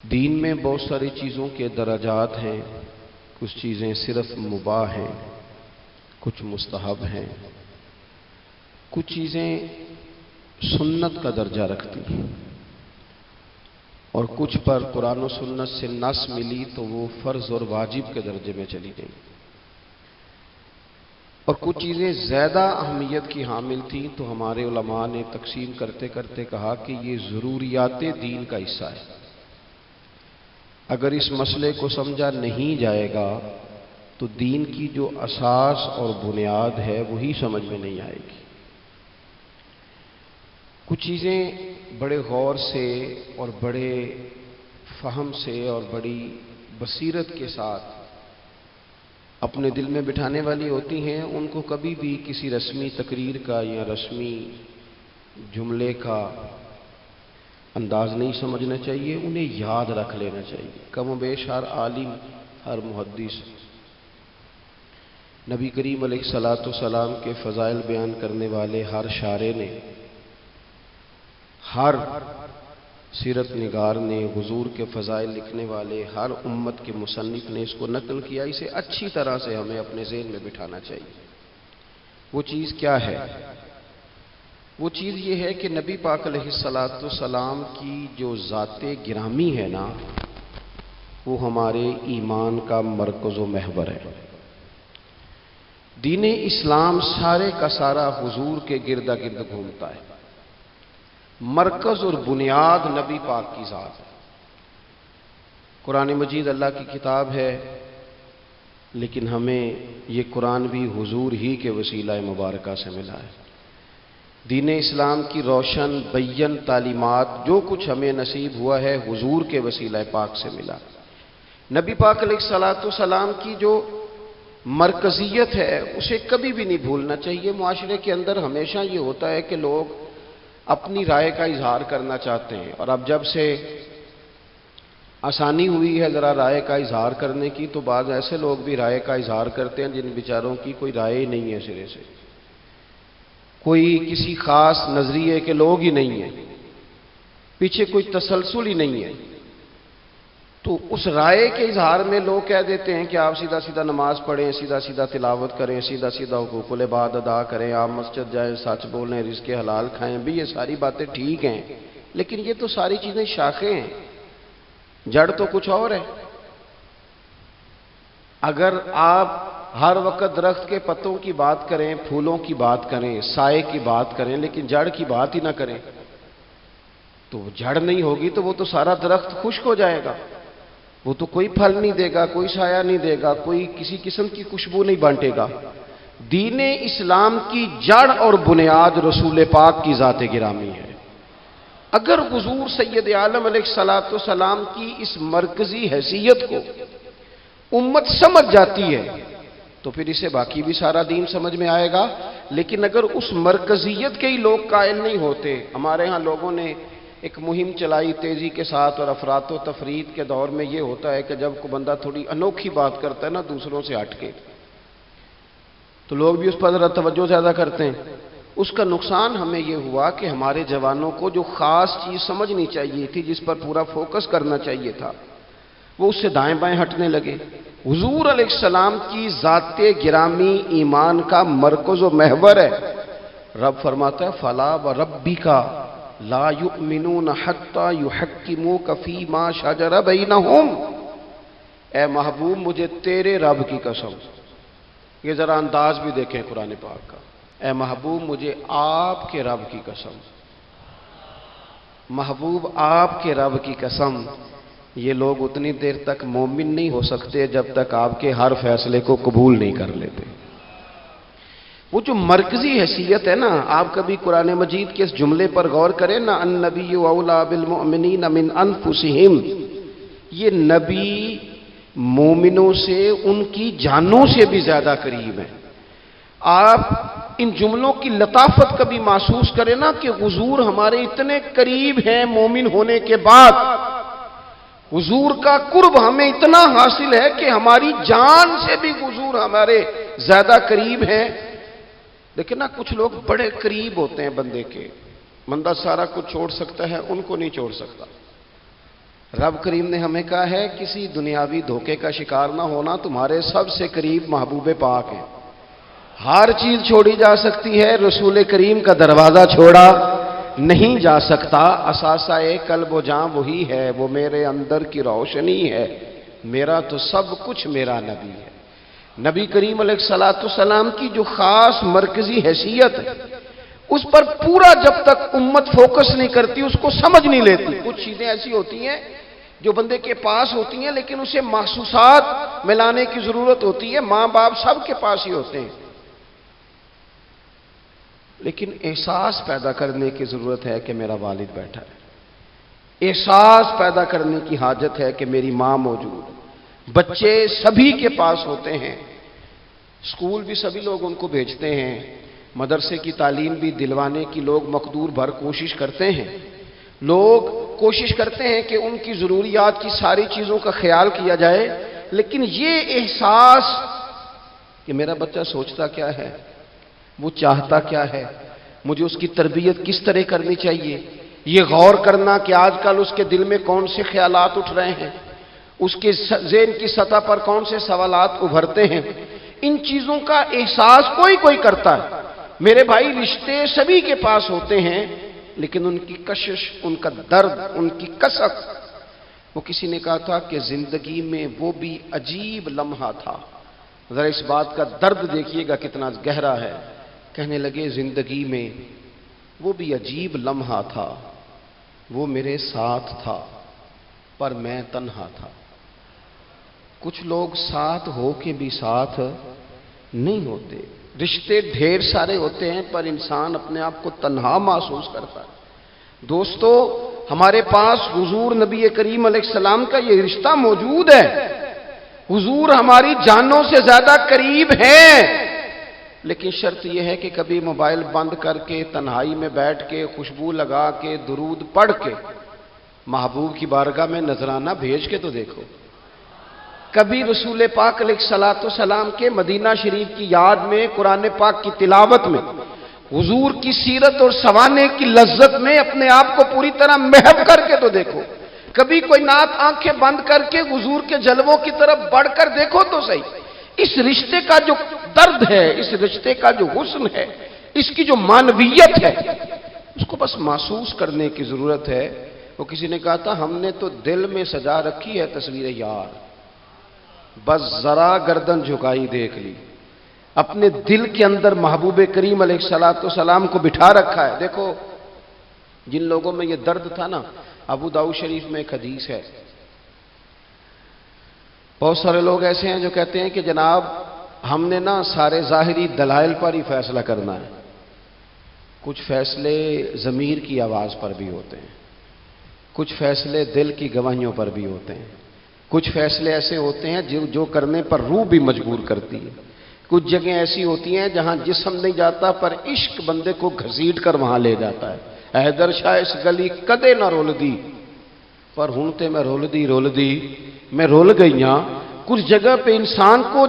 دین میں بہت ساری چیزوں کے درجات ہیں، کچھ چیزیں صرف مباح ہیں، کچھ مستحب ہیں، کچھ چیزیں سنت کا درجہ رکھتی ہیں اور کچھ پر قرآن و سنت سے نص ملی تو وہ فرض اور واجب کے درجے میں چلی گئی، اور کچھ چیزیں زیادہ اہمیت کی حامل تھیں تو ہمارے علماء نے تقسیم کرتے کرتے کہا کہ یہ ضروریات دین کا حصہ ہے۔ اگر اس مسئلے کو سمجھا نہیں جائے گا تو دین کی جو اساس اور بنیاد ہے وہی سمجھ میں نہیں آئے گی۔ کچھ چیزیں بڑے غور سے اور بڑے فہم سے اور بڑی بصیرت کے ساتھ اپنے دل میں بٹھانے والی ہوتی ہیں، ان کو کبھی بھی کسی رسمی تقریر کا یا رسمی جملے کا انداز نہیں سمجھنا چاہیے، انہیں یاد رکھ لینا چاہیے۔ کم و بیش ہر عالم، ہر محدث نبی کریم علیہ الصلوۃ والسلام کے فضائل بیان کرنے والے ہر شارع نے، ہر سیرت نگار نے، حضور کے فضائل لکھنے والے ہر امت کے مصنف نے اس کو نقل کیا۔ اسے اچھی طرح سے ہمیں اپنے ذہن میں بٹھانا چاہیے۔ وہ چیز کیا ہے؟ وہ چیز یہ ہے کہ نبی پاک علیہ الصلوۃ والسلام کی جو ذات گرامی ہے نا، وہ ہمارے ایمان کا مرکز و محور ہے۔ دین اسلام سارے کا سارا حضور کے گرد گرد گھومتا ہے۔ مرکز اور بنیاد نبی پاک کی ذات ہے۔ قرآن مجید اللہ کی کتاب ہے، لیکن ہمیں یہ قرآن بھی حضور ہی کے وسیلہ مبارکہ سے ملا ہے۔ دین اسلام کی روشن بین تعلیمات جو کچھ ہمیں نصیب ہوا ہے حضور کے وسیلہ پاک سے ملا۔ نبی پاک علیہ الصلوۃ والسلام کی جو مرکزیت ہے اسے کبھی بھی نہیں بھولنا چاہیے۔ معاشرے کے اندر ہمیشہ یہ ہوتا ہے کہ لوگ اپنی رائے کا اظہار کرنا چاہتے ہیں، اور اب جب سے آسانی ہوئی ہے ذرا رائے کا اظہار کرنے کی، تو بعض ایسے لوگ بھی رائے کا اظہار کرتے ہیں جن بیچاروں کی کوئی رائے نہیں ہے، سرے سے کوئی کسی خاص نظریے کے لوگ ہی نہیں ہیں، پیچھے کوئی تسلسل ہی نہیں ہے۔ تو اس رائے کے اظہار میں لوگ کہہ دیتے ہیں کہ آپ سیدھا سیدھا نماز پڑھیں، سیدھا سیدھا تلاوت کریں، سیدھا سیدھا حقوق العباد ادا کریں، آپ مسجد جائیں، سچ بولیں، رزق حلال کھائیں۔ بھی یہ ساری باتیں ٹھیک ہیں، لیکن یہ تو ساری چیزیں شاخیں ہیں، جڑ تو کچھ اور ہے۔ اگر آپ ہر وقت درخت کے پتوں کی بات کریں، پھولوں کی بات کریں، سائے کی بات کریں، لیکن جڑ کی بات ہی نہ کریں تو جڑ نہیں ہوگی تو وہ تو سارا درخت خشک ہو جائے گا، وہ تو کوئی پھل نہیں دے گا، کوئی سایہ نہیں دے گا، کوئی کسی قسم کی خوشبو نہیں بانٹے گا۔ دین اسلام کی جڑ اور بنیاد رسول پاک کی ذات گرامی ہے۔ اگر حضور سید عالم علیہ الصلوۃ والسلام کی اس مرکزی حیثیت کو امت سمجھ جاتی ہے تو پھر اسے باقی بھی سارا دین سمجھ میں آئے گا۔ لیکن اگر اس مرکزیت کے ہی لوگ قائل نہیں ہوتے، ہمارے ہاں لوگوں نے ایک مہم چلائی تیزی کے ساتھ، اور افراط و تفرید کے دور میں یہ ہوتا ہے کہ جب کوئی بندہ تھوڑی انوکھی بات کرتا ہے نا دوسروں سے ہٹ کے، تو لوگ بھی اس پر ذرا توجہ زیادہ کرتے ہیں۔ اس کا نقصان ہمیں یہ ہوا کہ ہمارے جوانوں کو جو خاص چیز سمجھنی چاہیے تھی، جس پر پورا فوکس کرنا چاہیے تھا، وہ اس سے دائیں بائیں ہٹنے لگے۔ حضور علیہ السلام کی ذات گرامی ایمان کا مرکز و محور ہے۔ رب فرماتا ہے فَلَا وَرَبِّكَ لَا يُؤْمِنُونَ حَتَّى يُحَكِّمُوكَ فِيمَا شَجَرَ بَيْنَهُمْ۔ اے محبوب مجھے تیرے رب کی قسم، یہ ذرا انداز بھی دیکھیں قرآن پاک کا، اے محبوب مجھے آپ کے رب کی قسم، محبوب آپ کے رب کی قسم، یہ لوگ اتنی دیر تک مومن نہیں ہو سکتے جب تک آپ کے ہر فیصلے کو قبول نہیں کر لیتے۔ وہ جو مرکزی حیثیت ہے نا، آپ کبھی قرآن مجید کے اس جملے پر غور کریں نا، النبی اولی بالمؤمنین من انفسہم، یہ نبی مومنوں سے ان کی جانوں سے بھی زیادہ قریب ہیں۔ آپ ان جملوں کی لطافت کبھی محسوس کریں نا کہ حضور ہمارے اتنے قریب ہیں مومن ہونے کے بعد، حضور کا قرب ہمیں اتنا حاصل ہے کہ ہماری جان سے بھی حضور ہمارے زیادہ قریب ہیں۔ لیکن نا کچھ لوگ بڑے قریب ہوتے ہیں بندے کے، بندہ سارا کچھ چھوڑ سکتا ہے، ان کو نہیں چھوڑ سکتا۔ رب کریم نے ہمیں کہا ہے کسی دنیاوی دھوکے کا شکار نہ ہونا، تمہارے سب سے قریب محبوب پاک ہیں۔ ہر چیز چھوڑی جا سکتی ہے، رسول کریم کا دروازہ چھوڑا نہیں جا سکتا۔ اثاثہ قلب و جاں وہی ہے، وہ میرے اندر کی روشنی ہے، میرا تو سب کچھ میرا نبی ہے۔ نبی کریم علیہ الصلوۃ والسلام کی جو خاص مرکزی حیثیت ہے، اس پر پورا جب تک امت فوکس نہیں کرتی، اس کو سمجھ نہیں لیتی۔ کچھ چیزیں ایسی ہوتی ہیں جو بندے کے پاس ہوتی ہیں، لیکن اسے محسوسات ملانے کی ضرورت ہوتی ہے۔ ماں باپ سب کے پاس ہی ہوتے ہیں، لیکن احساس پیدا کرنے کی ضرورت ہے کہ میرا والد بیٹھا ہے، احساس پیدا کرنے کی حاجت ہے کہ میری ماں موجود ہے۔ بچے سبھی کے پاس ہوتے ہیں، اسکول بھی سبھی لوگ ان کو بھیجتے ہیں، مدرسے کی تعلیم بھی دلوانے کی لوگ مقدور بھر کوشش کرتے ہیں، لوگ کوشش کرتے ہیں کہ ان کی ضروریات کی ساری چیزوں کا خیال کیا جائے، لیکن یہ احساس کہ میرا بچہ سوچتا کیا ہے، وہ چاہتا کیا ہے، مجھے اس کی تربیت کس طرح کرنی چاہیے، یہ غور کرنا کہ آج کل اس کے دل میں کون سے خیالات اٹھ رہے ہیں، اس کے ذہن کی سطح پر کون سے سوالات ابھرتے ہیں، ان چیزوں کا احساس کوئی کوئی کرتا ہے۔ میرے بھائی، رشتے سبھی کے پاس ہوتے ہیں، لیکن ان کی کشش، ان کا درد، ان کی کسک، وہ کسی نے کہا تھا کہ زندگی میں وہ بھی عجیب لمحہ تھا، ذرا اس بات کا درد دیکھیے گا کتنا گہرا ہے۔ کہنے لگے زندگی میں وہ بھی عجیب لمحہ تھا، وہ میرے ساتھ تھا پر میں تنہا تھا۔ کچھ لوگ ساتھ ہو کے بھی ساتھ نہیں ہوتے، رشتے ڈھیر سارے ہوتے ہیں پر انسان اپنے آپ کو تنہا محسوس کرتا ہے۔ دوستو، ہمارے پاس حضور نبی کریم علیہ السلام کا یہ رشتہ موجود ہے، حضور ہماری جانوں سے زیادہ قریب ہیں، لیکن شرط یہ ہے کہ کبھی موبائل بند کر کے تنہائی میں بیٹھ کے خوشبو لگا کے درود پڑھ کے محبوب کی بارگاہ میں نذرانہ بھیج کے تو دیکھو۔ کبھی رسول پاک علیہ الصلوۃ والسلام کے مدینہ شریف کی یاد میں، قرآن پاک کی تلاوت میں، حضور کی سیرت اور سوانے کی لذت میں اپنے آپ کو پوری طرح محو کر کے تو دیکھو۔ کبھی کوئی نعت آنکھیں بند کر کے حضور کے جلووں کی طرف بڑھ کر دیکھو تو صحیح۔ اس رشتے کا جو درد ہے، اس رشتے کا جو حسن ہے، اس کی جو معنویت ہے، اس کو بس محسوس کرنے کی ضرورت ہے۔ وہ کسی نے کہا تھا ہم نے تو دل میں سجا رکھی ہے تصویر یار، بس ذرا گردن جھکائی دیکھ لی۔ اپنے دل کے اندر محبوب کریم علیہ الصلوۃ والسلام کو بٹھا رکھا ہے۔ دیکھو، جن لوگوں میں یہ درد تھا نا، ابو داؤد شریف میں ایک حدیث ہے، بہت سارے لوگ ایسے ہیں جو کہتے ہیں کہ جناب ہم نے نا سارے ظاہری دلائل پر ہی فیصلہ کرنا ہے۔ کچھ فیصلے ضمیر کی آواز پر بھی ہوتے ہیں، کچھ فیصلے دل کی گواہیوں پر بھی ہوتے ہیں، کچھ فیصلے ایسے ہوتے ہیں جو کرنے پر روح بھی مجبور کرتی ہے، کچھ جگہیں ایسی ہوتی ہیں جہاں جسم نہیں جاتا پر عشق بندے کو گھسیٹ کر وہاں لے جاتا ہے۔ حیدر شاہ اس گلی کدے نہ رول دی، پر ہن تے میں رول دی میں رول گئی ہاں۔ کچھ جگہ پہ انسان کو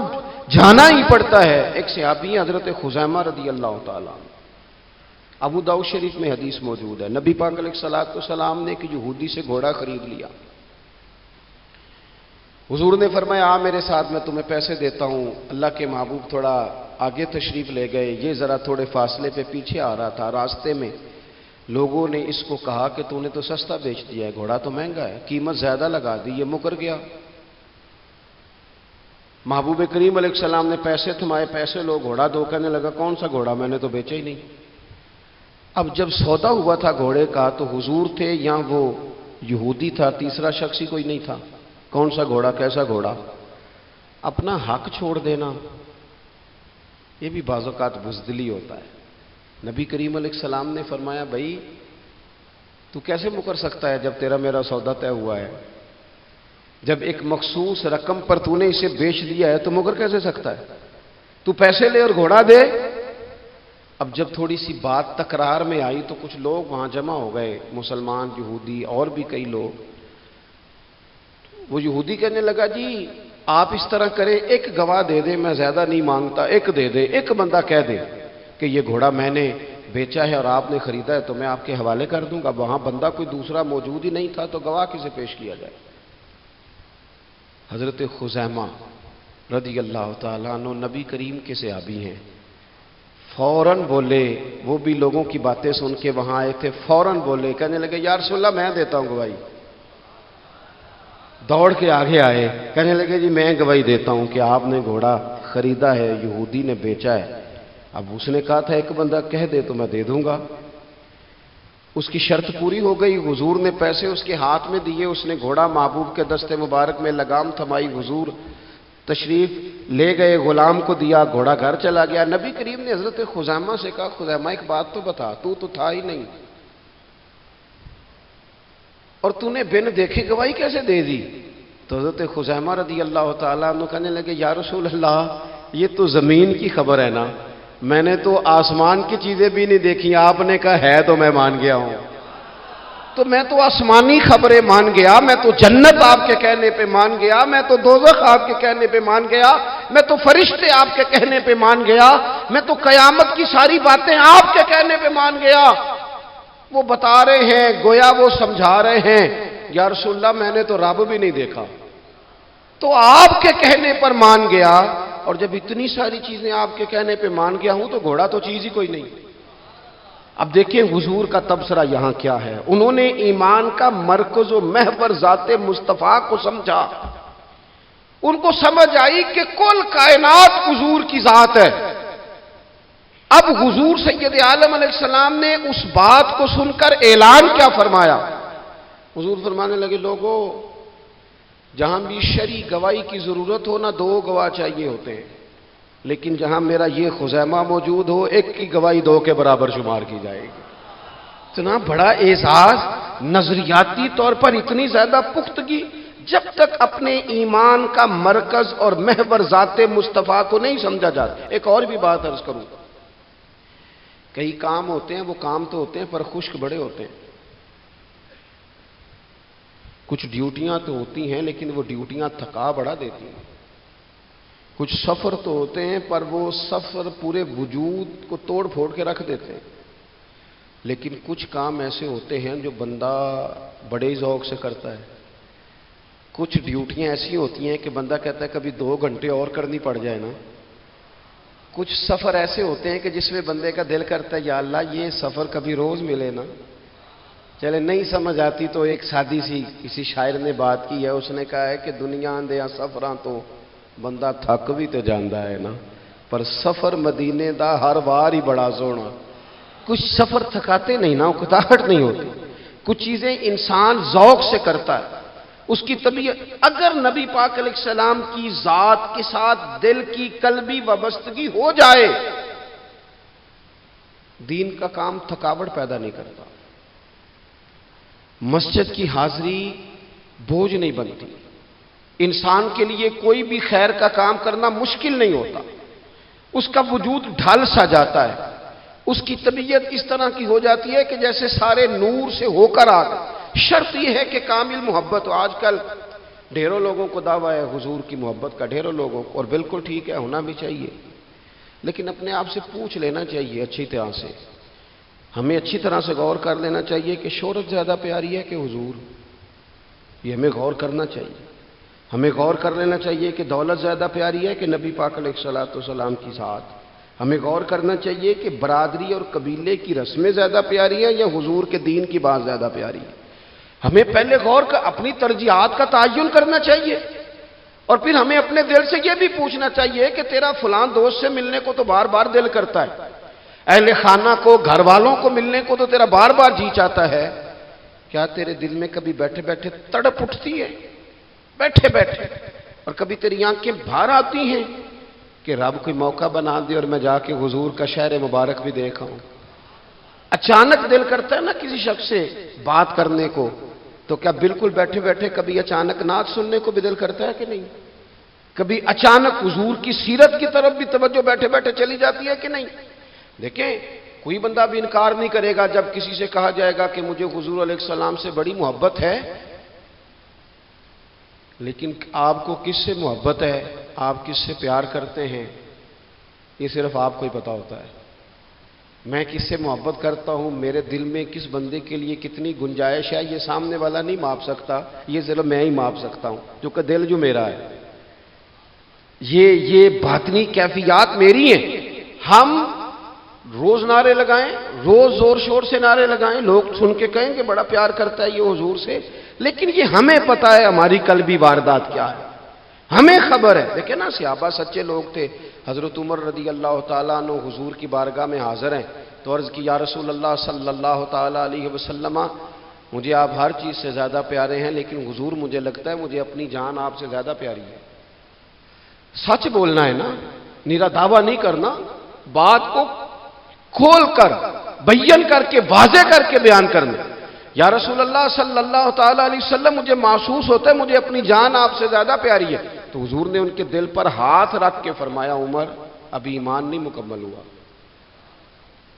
جانا ہی پڑتا ہے۔ ایک صحابی ہیں حضرت خزیمہ رضی اللہ تعالیٰ، ابو داؤد شریف میں حدیث موجود ہے، نبی پاک علیہ الصلوۃ والسلام نے ایک یہودی سے گھوڑا خرید لیا۔ حضور نے فرمایا آ میرے ساتھ، میں تمہیں پیسے دیتا ہوں۔ اللہ کے محبوب تھوڑا آگے تشریف لے گئے، یہ ذرا تھوڑے فاصلے پہ پیچھے آ رہا تھا۔ راستے میں لوگوں نے اس کو کہا کہ تو نے تو سستا بیچ دیا ہے، گھوڑا تو مہنگا ہے، قیمت زیادہ لگا دی، یہ مکر گیا۔ محبوب کریم علیہ السلام نے پیسے تھمائے، پیسے لو، گھوڑا دو۔ کہنے لگا کون سا گھوڑا، میں نے تو بیچا ہی نہیں۔ اب جب سودا ہوا تھا گھوڑے کا تو حضور تھے یا وہ یہودی تھا، تیسرا شخص ہی کوئی نہیں تھا۔ کون سا گھوڑا، کیسا گھوڑا؟ اپنا حق چھوڑ دینا یہ بھی بعض اوقات بزدلی ہوتا ہے۔ نبی کریم علیہ السلام نے فرمایا بھائی تو کیسے مکر سکتا ہے جب تیرا میرا سودا طے ہوا ہے؟ جب ایک مخصوص رقم پر تو نے اسے بیچ دیا ہے تو مکر کیسے سکتا ہے؟ تو پیسے لے اور گھوڑا دے۔ اب جب تھوڑی سی بات تکرار میں آئی تو کچھ لوگ وہاں جمع ہو گئے، مسلمان، یہودی اور بھی کئی لوگ۔ وہ یہودی کہنے لگا جی آپ اس طرح کریں، ایک گواہ دے دے، میں زیادہ نہیں مانگتا، ایک دے دے، ایک بندہ کہہ دے کہ یہ گھوڑا میں نے بیچا ہے اور آپ نے خریدا ہے تو میں آپ کے حوالے کر دوں گا. وہاں بندہ کوئی دوسرا موجود ہی نہیں تھا تو گواہ کسے پیش کیا جائے؟ حضرت خزیمہ رضی اللہ تعالیٰ عنہ نبی کریم کے صحابی ہیں. فوراً بولے، وہ بھی لوگوں کی باتیں سن کے وہاں آئے تھے، فوراً بولے، کہنے لگے یا رسول اللہ میں دیتا ہوں گواہی. دوڑ کے آگے آئے، کہنے لگے جی میں گواہی دیتا ہوں کہ آپ نے گھوڑا خریدا ہے، یہودی نے بیچا ہے. اب اس نے کہا تھا ایک بندہ کہہ دے تو میں دے دوں گا. اس کی شرط پوری ہو گئی. حضور نے پیسے اس کے ہاتھ میں دیے، اس نے گھوڑا محبوب کے دستے مبارک میں لگام تھمائی، حضور تشریف لے گئے، غلام کو دیا، گھوڑا گھر چلا گیا. نبی کریم نے حضرت خزیمہ سے کہا خزیمہ ایک بات تو بتا، تو تھا ہی نہیں اور تو نے بن دیکھے گواہی کیسے دے دی؟ تو حضرت خزیمہ رضی اللہ تعالیٰ عنہ کہنے لگے یا رسول اللہ یہ تو زمین کی خبر ہے نا، میں نے تو آسمان کی چیزیں بھی نہیں دیکھی، آپ نے کہا ہے تو میں مان گیا ہوں. تو میں تو آسمانی خبریں مان گیا، میں تو جنت آپ کے کہنے پہ مان گیا، میں تو دوزخ آپ کے کہنے پہ مان گیا، میں تو فرشتے آپ کے کہنے پہ مان گیا، میں تو قیامت کی ساری باتیں آپ کے کہنے پہ مان گیا. وہ بتا رہے ہیں، گویا وہ سمجھا رہے ہیں یا رسول اللہ میں نے تو رب بھی نہیں دیکھا، تو آپ کے کہنے پر مان گیا. اور جب اتنی ساری چیزیں آپ کے کہنے پہ مان گیا ہوں تو گھوڑا تو چیز ہی کوئی نہیں. اب دیکھیں حضور کا تبصرہ یہاں کیا ہے. انہوں نے ایمان کا مرکز و محور ذات مصطفیٰ کو سمجھا. ان کو سمجھ آئی کہ کل کائنات حضور کی ذات ہے. اب حضور سید عالم علیہ السلام نے اس بات کو سن کر اعلان کیا فرمایا؟ حضور فرمانے لگے لوگوں جہاں بھی شرعی گواہی کی ضرورت ہو نہ دو گواہ چاہیے ہوتے ہیں، لیکن جہاں میرا یہ خزیمہ موجود ہو ایک کی گواہی دو کے برابر شمار کی جائے گی. اتنا بڑا اعزاز، نظریاتی طور پر اتنی زیادہ پختگی. جب تک اپنے ایمان کا مرکز اور محور ذات مصطفیٰ کو نہیں سمجھا جاتا. ایک اور بھی بات عرض کروں، کئی کام ہوتے ہیں وہ کام تو ہوتے ہیں پر خشک بڑے ہوتے ہیں. کچھ ڈیوٹیاں تو ہوتی ہیں لیکن وہ ڈیوٹیاں تھکا بڑا دیتی ہیں. کچھ سفر تو ہوتے ہیں پر وہ سفر پورے وجود کو توڑ پھوڑ کے رکھ دیتے ہیں. لیکن کچھ کام ایسے ہوتے ہیں جو بندہ بڑے ذوق سے کرتا ہے. کچھ ڈیوٹیاں ایسی ہوتی ہیں کہ بندہ کہتا ہے کبھی 2 گھنٹے اور کرنی پڑ جائے نا. کچھ سفر ایسے ہوتے ہیں کہ جس میں بندے کا دل کرتا ہے یا اللہ یہ سفر کبھی روز ملے نا. چلے نہیں سمجھ آتی تو ایک سادی سی کسی شاعر نے بات کی ہے. اس نے کہا ہے کہ دنیا دیا سفراں تو بندہ تھک بھی تو جاندا ہے نا، پر سفر مدینے دا ہر وار ہی بڑا سونا. کچھ سفر تھکاتے نہیں نا، اکتاہٹ نہیں ہوتی. کچھ چیزیں انسان ذوق سے کرتا ہے. اس کی طبیعت اگر نبی پاک علیہ السلام کی ذات کے ساتھ دل کی قلبی وابستگی ہو جائے، دین کا کام تھکاوٹ پیدا نہیں کرتا. مسجد کی حاضری بوجھ نہیں بنتی. انسان کے لیے کوئی بھی خیر کا کام کرنا مشکل نہیں ہوتا. اس کا وجود ڈھل سا جاتا ہے. اس کی طبیعت اس طرح کی ہو جاتی ہے کہ جیسے سارے نور سے ہو کر آ گئے. شرط یہ ہے کہ کامل محبت ہو. آج کل ڈھیروں لوگوں کو دعویٰ ہے حضور کی محبت کا، ڈھیروں لوگوں کو، اور بالکل ٹھیک ہے ہونا بھی چاہیے. لیکن اپنے آپ سے پوچھ لینا چاہیے اچھی طرح سے. ہمیں اچھی طرح سے غور کر لینا چاہیے کہ شہرت زیادہ پیاری ہے کہ حضور؟ یہ ہمیں غور کرنا چاہیے. ہمیں غور کر لینا چاہیے کہ دولت زیادہ پیاری ہے کہ نبی پاک علیہ الصلوۃ والسلام کی ذات؟ ہمیں غور کرنا چاہیے کہ برادری اور قبیلے کی رسمیں زیادہ پیاری ہیں یا حضور کے دین کی بات زیادہ پیاری ہے؟ ہمیں پہلے غور کر اپنی ترجیحات کا تعین کرنا چاہیے. اور پھر ہمیں اپنے دل سے یہ بھی پوچھنا چاہیے کہ تیرا فلاں دوست سے ملنے کو تو بار بار دل کرتا ہے، اہل خانہ کو، گھر والوں کو ملنے کو تو تیرا بار بار جی چاہتا ہے، کیا تیرے دل میں کبھی بیٹھے بیٹھے تڑپ اٹھتی ہے؟ بیٹھے بیٹھے. اور کبھی تیری آنکھیں باہر آتی ہیں کہ رب کوئی موقع بنا دے اور میں جا کے حضور کا شہر مبارک بھی دیکھا ہوں. اچانک دل کرتا ہے نا کسی شخص سے بات کرنے کو، تو کیا بالکل بیٹھے بیٹھے کبھی اچانک نعت سننے کو بھی دل کرتا ہے کہ نہیں؟ کبھی اچانک حضور کی سیرت کی طرف بھی توجہ بیٹھے بیٹھے چلی جاتی ہے کہ نہیں؟ دیکھیں کوئی بندہ بھی انکار نہیں کرے گا جب کسی سے کہا جائے گا کہ مجھے حضور علیہ السلام سے بڑی محبت ہے. لیکن آپ کو کس سے محبت ہے، آپ کس سے پیار کرتے ہیں، یہ صرف آپ کو ہی پتا ہوتا ہے. میں کس سے محبت کرتا ہوں، میرے دل میں کس بندے کے لیے کتنی گنجائش ہے، یہ سامنے والا نہیں ماپ سکتا، یہ صرف میں ہی ماپ سکتا ہوں، جو کہ دل جو میرا ہے۔ یہ باطنی کیفیات میری ہیں۔ ہم روز نعرے لگائیں، روز زور شور سے نعرے لگائیں، لوگ سن کے کہیں کہ بڑا پیار کرتا ہے یہ حضور سے، لیکن یہ ہمیں پتہ ہے ہماری قلبی واردات کیا ہے، ہمیں خبر ہے۔ دیکھیں نا، صحابہ سچے لوگ تھے۔ حضرت عمر رضی اللہ تعالیٰ عنہ حضور کی بارگاہ میں حاضر ہیں تو عرض کی، یا رسول اللہ صلی اللہ تعالیٰ علیہ وسلم، مجھے آپ ہر چیز سے زیادہ پیارے ہیں، لیکن حضور مجھے لگتا ہے مجھے اپنی جان آپ سے زیادہ پیاری ہے۔ سچ بولنا ہے نا، نیرا دعویٰ نہیں کرنا، بات کو کھول کر بیان کر کے واضح کر کے بیان کرنا۔ یا رسول اللہ صلی اللہ تعالیٰ علیہ وسلم، مجھے محسوس ہوتا ہے مجھے اپنی جان آپ سے زیادہ پیاری ہے۔ تو حضور نے ان کے دل پر ہاتھ رکھ کے فرمایا، عمر ابھی ایمان نہیں مکمل ہوا۔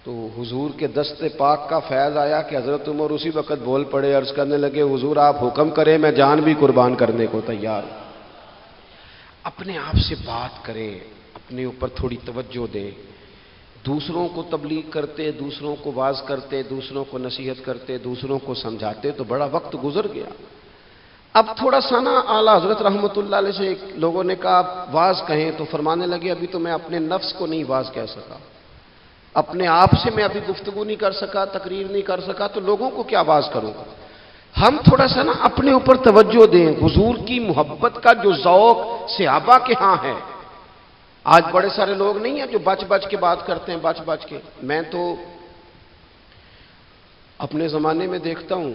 تو حضور کے دست پاک کا فیض آیا کہ حضرت عمر اسی وقت بول پڑے، عرض کرنے لگے، حضور آپ حکم کریں، میں جان بھی قربان کرنے کو تیار ہوں۔ اپنے آپ سے بات کریں، اپنے اوپر تھوڑی توجہ دیں۔ دوسروں کو تبلیغ کرتے، دوسروں کو واعظ کرتے، دوسروں کو نصیحت کرتے، دوسروں کو سمجھاتے تو بڑا وقت گزر گیا۔ اب تھوڑا سا نا اعلیٰ حضرت رحمۃ اللہ علیہ سے لوگوں نے کہا آپ واعظ کہیں، تو فرمانے لگے ابھی تو میں اپنے نفس کو نہیں واعظ کہہ سکا، اپنے آپ سے میں ابھی گفتگو نہیں کر سکا، تقریر نہیں کر سکا، تو لوگوں کو کیا واعظ کروں گا۔ ہم تھوڑا سا نا اپنے اوپر توجہ دیں۔ حضور کی محبت کا جو ذوق صحابہ کے ہاں ہے، آج بڑے سارے لوگ نہیں ہیں جو بچ بچ کے بات کرتے ہیں، بچ بچ کے۔ میں تو اپنے زمانے میں دیکھتا ہوں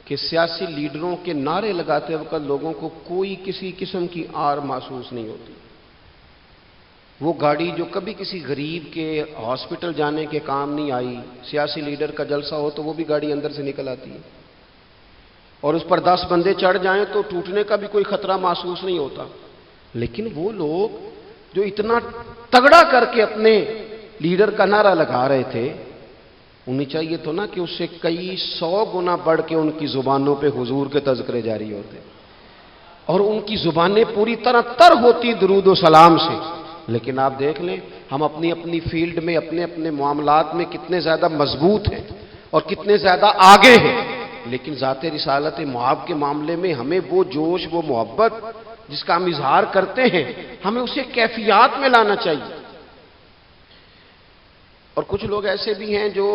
کہ سیاسی لیڈروں کے نعرے لگاتے وقت لوگوں کو کوئی کسی قسم کی آر محسوس نہیں ہوتی۔ وہ گاڑی جو کبھی کسی غریب کے ہاسپٹل جانے کے کام نہیں آئی، سیاسی لیڈر کا جلسہ ہو تو وہ بھی گاڑی اندر سے نکل آتی ہے، اور اس پر 10 بندے چڑھ جائیں تو ٹوٹنے کا بھی کوئی خطرہ محسوس نہیں ہوتا۔ لیکن وہ لوگ جو اتنا تگڑا کر کے اپنے لیڈر کا نعرہ لگا رہے تھے، انہیں چاہیے تو نا کہ اس سے کئی 100 گنا بڑھ کے ان کی زبانوں پہ حضور کے تذکرے جاری ہوتے، اور ان کی زبانیں پوری طرح تر ہوتی درود و سلام سے۔ لیکن آپ دیکھ لیں ہم اپنی اپنی فیلڈ میں، اپنے اپنے معاملات میں کتنے زیادہ مضبوط ہیں اور کتنے زیادہ آگے ہیں، لیکن ذات رسالت معاب کے معاملے میں ہمیں وہ جوش، وہ محبت جس کا ہم اظہار کرتے ہیں، ہمیں اسے کیفیات میں لانا چاہیے۔ اور کچھ لوگ ایسے بھی ہیں جو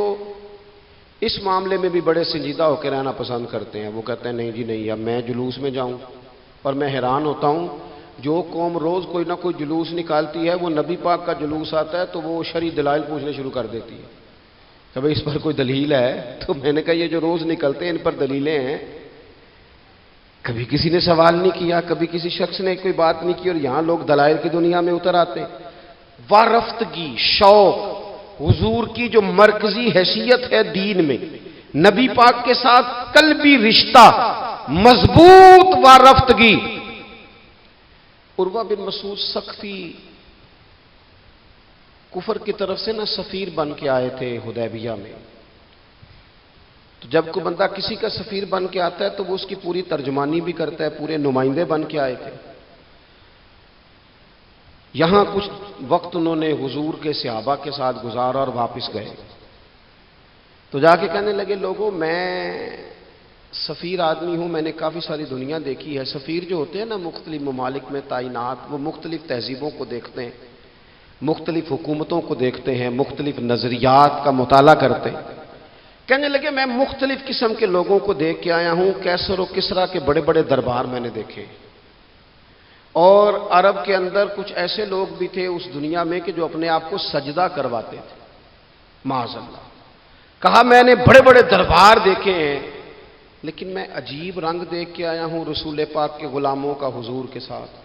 اس معاملے میں بھی بڑے سنجیدہ ہو کے رہنا پسند کرتے ہیں۔ وہ کہتے ہیں نہیں جی نہیں، اب میں جلوس میں جاؤں، اور میں حیران ہوتا ہوں جو قوم روز کوئی نہ کوئی جلوس نکالتی ہے، وہ نبی پاک کا جلوس آتا ہے تو وہ شرعی دلائل پوچھنے شروع کر دیتی ہے کہ بھئی اس پر کوئی دلیل ہے؟ تو میں نے کہا یہ جو روز نکلتے ہیں ان پر دلیلیں ہیں؟ کبھی کسی نے سوال نہیں کیا، کبھی کسی شخص نے کوئی بات نہیں کی، اور یہاں لوگ دلائل کی دنیا میں اتر آتے ہیں۔ وارفتگی، شوق، حضور کی جو مرکزی حیثیت ہے دین میں، نبی پاک کے ساتھ قلبی رشتہ، مضبوط وارفتگی۔ عروہ بن مسعود ثقفی کفر کی طرف سے نہ سفیر بن کے آئے تھے حدیبیہ میں۔ تو جب کوئی بندہ کسی کا سفیر بن کے آتا ہے تو وہ اس کی پوری ترجمانی بھی کرتا ہے، پورے نمائندے بن کے آئے تھے۔ یہاں کچھ وقت انہوں نے حضور کے صحابہ کے ساتھ گزارا اور واپس گئے، تو جا کے کہنے لگے لوگوں میں سفیر آدمی ہوں، میں نے کافی ساری دنیا دیکھی ہے۔ سفیر جو ہوتے ہیں نا مختلف ممالک میں تعینات، وہ مختلف تہذیبوں کو دیکھتے ہیں، مختلف حکومتوں کو دیکھتے ہیں، مختلف نظریات کا مطالعہ کرتے ہیں۔ کہنے لگے میں مختلف قسم کے لوگوں کو دیکھ کے آیا ہوں، کیسر و کسریٰ کے بڑے بڑے دربار میں نے دیکھے، اور عرب کے اندر کچھ ایسے لوگ بھی تھے اس دنیا میں کہ جو اپنے آپ کو سجدہ کرواتے تھے، معاذ اللہ۔ کہا میں نے بڑے بڑے دربار دیکھے ہیں، لیکن میں عجیب رنگ دیکھ کے آیا ہوں رسول پاک کے غلاموں کا حضور کے ساتھ۔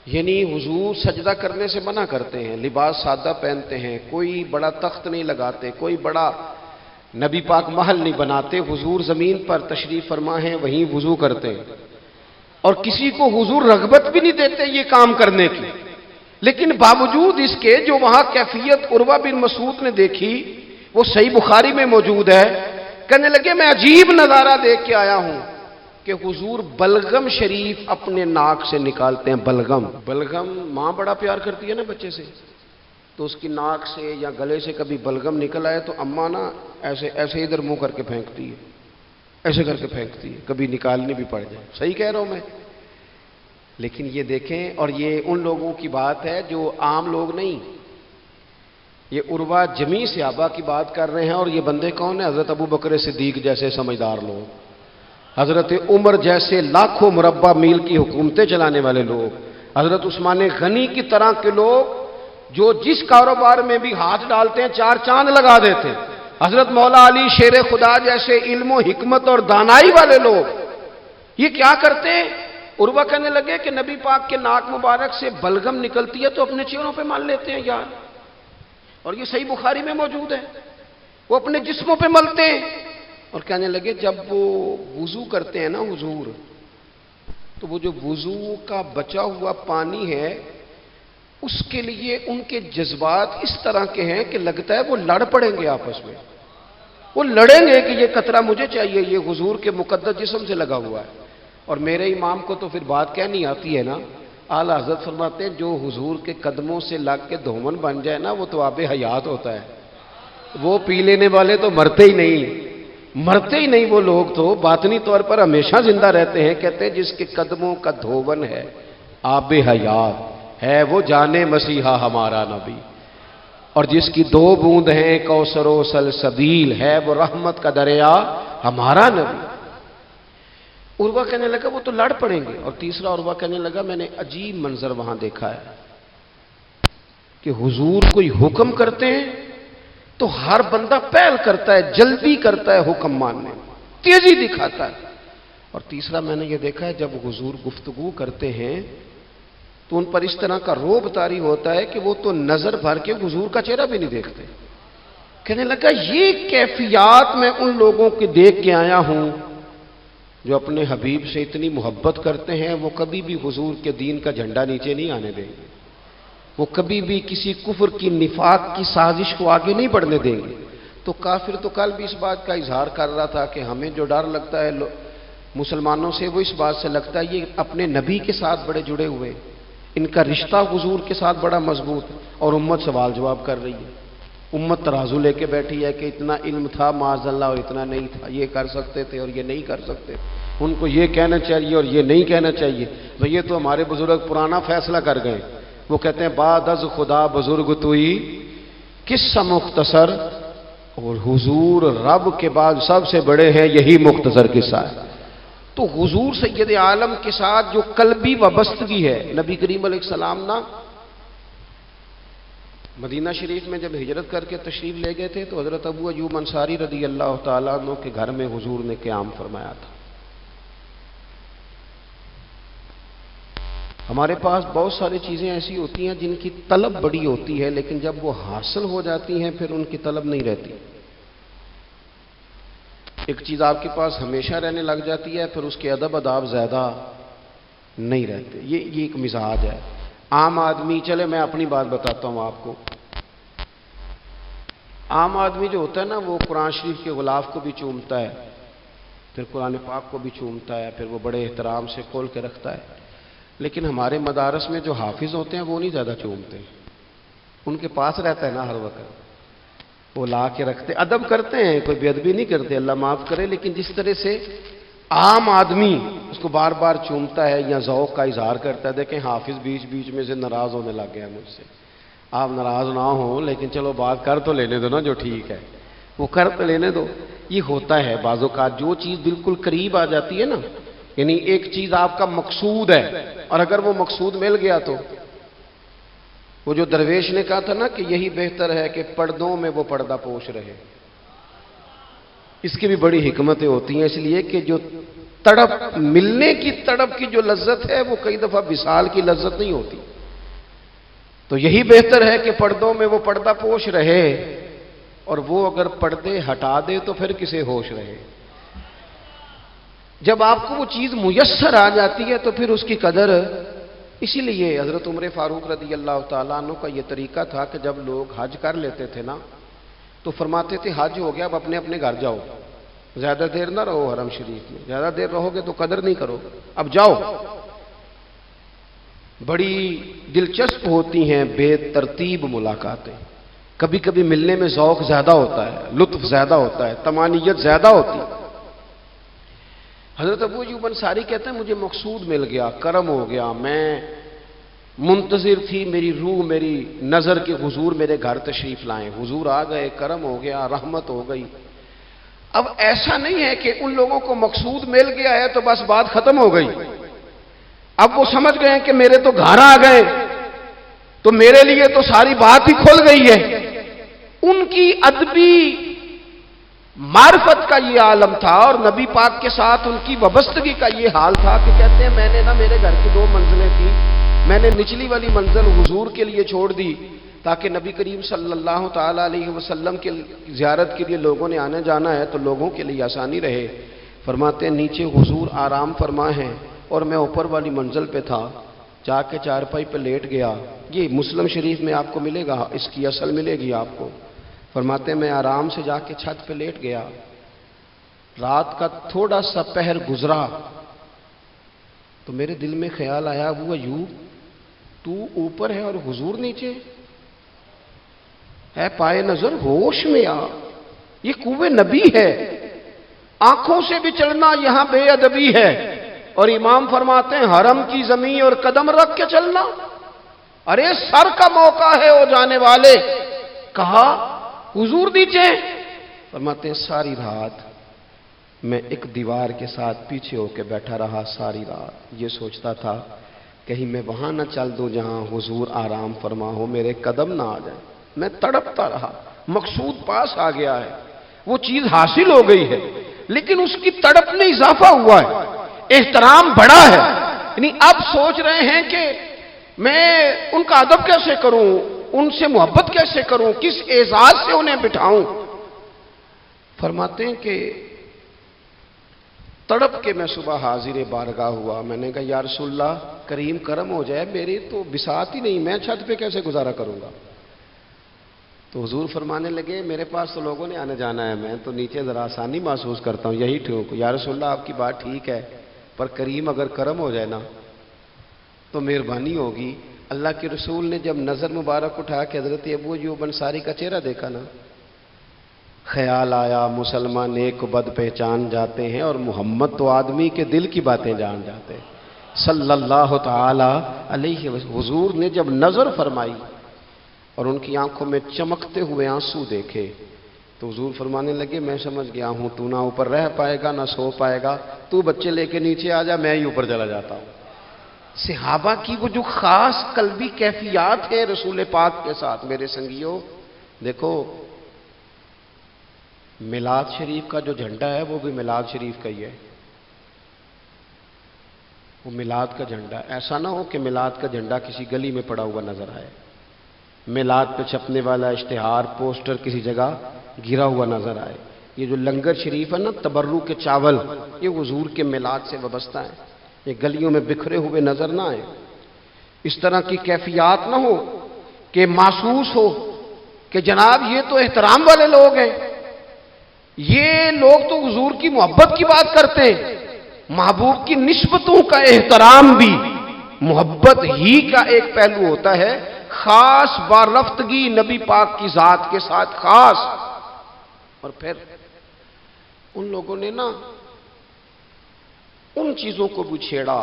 یعنی حضور سجدہ کرنے سے منع کرتے ہیں، لباس سادہ پہنتے ہیں، کوئی بڑا تخت نہیں لگاتے، کوئی بڑا نبی پاک محل نہیں بناتے، حضور زمین پر تشریف فرما ہیں وہیں وضو کرتے ہیں، اور کسی کو حضور رغبت بھی نہیں دیتے یہ کام کرنے کی۔ لیکن باوجود اس کے جو وہاں کیفیت عروہ بن مسعود نے دیکھی وہ صحیح بخاری میں موجود ہے۔ کہنے لگے میں عجیب نظارہ دیکھ کے آیا ہوں کہ حضور بلغم شریف اپنے ناک سے نکالتے ہیں۔ بلغم، بلغم ماں بڑا پیار کرتی ہے نا بچے سے، تو اس کی ناک سے یا گلے سے کبھی بلغم نکل آئے تو اماں نا ایسے ایسے ادھر منہ کر کے پھینکتی ہے، ایسے کر کے پھینکتی ہے، کبھی نکالنی بھی پڑ جائے۔ صحیح کہہ رہا ہوں میں؟ لیکن یہ دیکھیں، اور یہ ان لوگوں کی بات ہے جو عام لوگ نہیں، یہ عروا جمیع صحابہ کی بات کر رہے ہیں۔ اور یہ بندے کون ہیں؟ حضرت ابو بکر صدیق جیسے سمجھدار لوگ، حضرت عمر جیسے لاکھوں مربع میل کی حکومتیں چلانے والے لوگ، حضرت عثمان غنی کی طرح کے لوگ جو جس کاروبار میں بھی ہاتھ ڈالتے ہیں 4 چاند لگا دیتے ہیں، حضرت مولا علی شیر خدا جیسے علم و حکمت اور دانائی والے لوگ، یہ کیا کرتے ہیں؟ عروہ کہنے لگے کہ نبی پاک کے ناک مبارک سے بلغم نکلتی ہے تو اپنے چہروں پہ مل لیتے ہیں یار، اور یہ صحیح بخاری میں موجود ہے، وہ اپنے جسموں پہ ملتے ہیں۔ اور کہنے لگے جب وہ وضو کرتے ہیں نا حضور، تو وہ جو وضو کا بچا ہوا پانی ہے اس کے لیے ان کے جذبات اس طرح کے ہیں کہ لگتا ہے وہ لڑ پڑیں گے آپس میں، وہ لڑیں گے کہ یہ قطرہ مجھے چاہیے، یہ حضور کے مقدس جسم سے لگا ہوا ہے۔ اور میرے امام کو تو پھر بات کہنی آتی ہے نا، اعلیٰ حضرت فرماتے ہیں جو حضور کے قدموں سے لگ کے دھومن بن جائے نا وہ تو آب حیات ہوتا ہے، وہ پی لینے والے تو مرتے ہی نہیں، مرتے ہی نہیں، وہ لوگ تو باطنی طور پر ہمیشہ زندہ رہتے ہیں۔ کہتے ہیں جس کے قدموں کا دھوون ہے آب حیات ہے، وہ جانے مسیحا ہمارا نبی، اور جس کی 2 بوند ہیں کوثر و سلسبیل ہے، وہ رحمت کا دریا ہمارا نبی۔ عروہ کہنے لگا وہ تو لڑ پڑیں گے۔ اور تیسرا عروہ کہنے لگا میں نے عجیب منظر وہاں دیکھا ہے کہ حضور کوئی حکم کرتے ہیں تو ہر بندہ پہل کرتا ہے، جلدی کرتا ہے حکم ماننے میں، تیزی دکھاتا ہے۔ اور تیسرا میں نے یہ دیکھا ہے جب حضور گفتگو کرتے ہیں تو ان پر اس طرح کا روب طاری ہوتا ہے کہ وہ تو نظر بھر کے حضور کا چہرہ بھی نہیں دیکھتے۔ کہنے لگا یہ کیفیات میں ان لوگوں کی دیکھ کے آیا ہوں جو اپنے حبیب سے اتنی محبت کرتے ہیں، وہ کبھی بھی حضور کے دین کا جھنڈا نیچے نہیں آنے دیں گے، وہ کبھی بھی کسی کفر کی نفاق کی سازش کو آگے نہیں بڑھنے دیں گے۔ تو کافر تو کل بھی اس بات کا اظہار کر رہا تھا کہ ہمیں جو ڈر لگتا ہے مسلمانوں سے وہ اس بات سے لگتا ہے یہ اپنے نبی کے ساتھ بڑے جڑے ہوئے، ان کا رشتہ حضور کے ساتھ بڑا مضبوط، اور امت سوال جواب کر رہی ہے، امت ترازو لے کے بیٹھی ہے کہ اتنا علم تھا معاذ اللہ اور اتنا نہیں تھا، یہ کر سکتے تھے اور یہ نہیں کر سکتے، ان کو یہ کہنا چاہیے اور یہ نہیں کہنا چاہیے۔ بھئی یہ تو ہمارے بزرگ پرانا فیصلہ کر گئے، وہ کہتے ہیں بعد از خدا بزرگ توئی قصہ مختصر، اور حضور رب کے بعد سب سے بڑے ہیں، یہی مختصر قصہ ہے۔ تو حضور سید عالم کے ساتھ جو قلبی وابستگی ہے، نبی کریم علیہ السلام نا مدینہ شریف میں جب ہجرت کر کے تشریف لے گئے تھے تو حضرت ابو ایوب انصاری رضی اللہ تعالیٰ عنہ کے گھر میں حضور نے قیام فرمایا تھا۔ ہمارے پاس بہت ساری چیزیں ایسی ہوتی ہیں جن کی طلب بڑی ہوتی ہے، لیکن جب وہ حاصل ہو جاتی ہیں پھر ان کی طلب نہیں رہتی۔ ایک چیز آپ کے پاس ہمیشہ رہنے لگ جاتی ہے، پھر اس کے ادب آداب زیادہ نہیں رہتے، یہ ایک مزاج ہے۔ عام آدمی، چلے میں اپنی بات بتاتا ہوں آپ کو، عام آدمی جو ہوتا ہے نا وہ قرآن شریف کے غلاف کو بھی چومتا ہے، پھر قرآن پاک کو بھی چومتا ہے، پھر وہ بڑے احترام سے کھول کے رکھتا ہے، لیکن ہمارے مدارس میں جو حافظ ہوتے ہیں وہ نہیں زیادہ چومتے، ان کے پاس رہتا ہے نا ہر وقت، وہ لا کے رکھتے، ادب کرتے ہیں، کوئی بے ادبی نہیں کرتے، اللہ معاف کرے، لیکن جس طرح سے عام آدمی اس کو بار بار چومتا ہے یا ذوق کا اظہار کرتا ہے، دیکھیں حافظ بیچ بیچ میں سے ناراض ہونے لگ گیا مجھ سے، آپ ناراض نہ ہوں لیکن چلو بات کر تو لینے دو نا، جو ٹھیک ہے وہ کر تو لینے دو۔ یہ ہوتا ہے بعض اوقات جو چیز بالکل قریب آ جاتی ہے نا، یعنی ایک چیز آپ کا مقصود ہے اور اگر وہ مقصود مل گیا تو، وہ جو درویش نے کہا تھا نا کہ یہی بہتر ہے کہ پردوں میں وہ پردہ پوش رہے، اس کی بھی بڑی حکمتیں ہوتی ہیں، اس لیے کہ جو تڑپ، ملنے کی تڑپ کی جو لذت ہے وہ کئی دفعہ وصال کی لذت نہیں ہوتی، تو یہی بہتر ہے کہ پردوں میں وہ پردہ پوش رہے، اور وہ اگر پردے ہٹا دے تو پھر کسے ہوش رہے۔ جب آپ کو وہ چیز میسر آ جاتی ہے تو پھر اس کی قدر، اسی لیے حضرت عمر فاروق رضی اللہ تعالیٰ عنہ کا یہ طریقہ تھا کہ جب لوگ حج کر لیتے تھے نا تو فرماتے تھے حج ہو گیا اب اپنے اپنے گھر جاؤ، زیادہ دیر نہ رہو حرم شریف میں، زیادہ دیر رہو گے تو قدر نہیں کرو، اب جاؤ۔ بڑی دلچسپ ہوتی ہیں بے ترتیب ملاقاتیں. کبھی کبھی ملنے میں ذوق زیادہ ہوتا ہے، لطف زیادہ ہوتا ہے، طمانینت زیادہ ہوتی ہے. حضرت ابو ایوب انصاری کہتے ہیں مجھے مقصود مل گیا، کرم ہو گیا، میں منتظر تھی، میری روح میری نظر کے حضور میرے گھر تشریف لائیں، حضور آ گئے، کرم ہو گیا، رحمت ہو گئی. اب ایسا نہیں ہے کہ ان لوگوں کو مقصود مل گیا ہے تو بس بات ختم ہو گئی. اب وہ سمجھ گئے کہ میرے تو گھر آ گئے تو میرے لیے تو ساری بات ہی کھل گئی ہے. ان کی ادبی معرفت کا یہ عالم تھا اور نبی پاک کے ساتھ ان کی وابستگی کا یہ حال تھا کہ کہتے ہیں میں نے نا، میرے گھر کی 2 منزلیں تھیں، میں نے نچلی والی منزل حضور کے لیے چھوڑ دی تاکہ نبی کریم صلی اللہ تعالی علیہ وسلم کی زیارت کے لیے لوگوں نے آنے جانا ہے تو لوگوں کے لیے آسانی رہے. فرماتے ہیں نیچے حضور آرام فرما ہیں اور میں اوپر والی منزل پہ تھا، جا کے چارپائی پہ لیٹ گیا. یہ مسلم شریف میں آپ کو ملے گا، اس کی اصل ملے گی آپ کو. فرماتے ہیں میں آرام سے جا کے چھت پہ لیٹ گیا. رات کا تھوڑا سا پہر گزرا تو میرے دل میں خیال آیا، وہ ایوب تو اوپر ہے اور حضور نیچے ہے، پائے نظر ہوش میں آ، یہ کوہ نبی ہے، آنکھوں سے بھی چلنا یہاں بے ادبی ہے. اور امام فرماتے ہیں حرم کی زمین اور قدم رکھ کے چلنا، ارے سر کا موقع ہے وہ جانے والے. کہا حضور نیچے. فرماتے ہیں ساری رات میں ایک دیوار کے ساتھ پیچھے ہو کے بیٹھا رہا. ساری رات یہ سوچتا تھا کہیں میں وہاں نہ چل دوں جہاں حضور آرام فرما ہو، میرے قدم نہ آ جائیں. میں تڑپتا رہا. مقصود پاس آ گیا ہے، وہ چیز حاصل ہو گئی ہے، لیکن اس کی تڑپ میں اضافہ ہوا ہے، احترام بڑا ہے. یعنی اب سوچ رہے ہیں کہ میں ان کا ادب کیسے کروں، ان سے محبت کیسے کروں، کس اعزاز سے انہیں بٹھاؤں. فرماتے ہیں کہ تڑپ کے میں صبح حاضر بارگاہ ہوا. میں نے کہا یا رسول اللہ کریم کرم ہو جائے، میری تو بساط ہی نہیں، میں چھت پہ کیسے گزارا کروں گا. تو حضور فرمانے لگے میرے پاس تو لوگوں نے آنے جانا ہے، میں تو نیچے ذرا آسانی محسوس کرتا ہوں، یہی ٹھیک. یا رسول اللہ آپ کی بات ٹھیک ہے، پر کریم اگر کرم ہو جائے نا تو مہربانی ہوگی. اللہ کے رسول نے جب نظر مبارک اٹھا کے حضرت ابو ایوب انصاری کا چہرہ دیکھا نا، خیال آیا مسلمان نیک و بد پہچان جاتے ہیں اور محمد تو آدمی کے دل کی باتیں جان جاتے ہیں صلی اللہ تعالی علیہ وسلم. حضور نے جب نظر فرمائی اور ان کی آنکھوں میں چمکتے ہوئے آنسو دیکھے تو حضور فرمانے لگے میں سمجھ گیا ہوں تو نہ اوپر رہ پائے گا نہ سو پائے گا، تو بچے لے کے نیچے آ جا، میں ہی اوپر چلا جاتا ہوں. صحابہ کی وہ جو خاص قلبی کیفیات ہیں رسول پاک کے ساتھ. میرے سنگیوں دیکھو، میلاد شریف کا جو جھنڈا ہے وہ بھی میلاد شریف کا ہی ہے، وہ میلاد کا جھنڈا. ایسا نہ ہو کہ میلاد کا جھنڈا کسی گلی میں پڑا ہوا نظر آئے، میلاد پہ چھپنے والا اشتہار پوسٹر کسی جگہ گرا ہوا نظر آئے. یہ جو لنگر شریف ہے نا، تبرک کے چاول، یہ حضور کے میلاد سے وابستہ ہیں، یہ گلیوں میں بکھرے ہوئے نظر نہ آئے. اس طرح کی کیفیات نہ ہو کہ محسوس ہو کہ جناب یہ تو احترام والے لوگ ہیں، یہ لوگ تو حضور کی محبت کی بات کرتے ہیں. محبوب کی نسبتوں کا احترام بھی محبت ہی کا ایک پہلو ہوتا ہے، خاص وارفتگی نبی پاک کی ذات کے ساتھ خاص. اور پھر ان لوگوں نے نا ان چیزوں کو بھی چھیڑا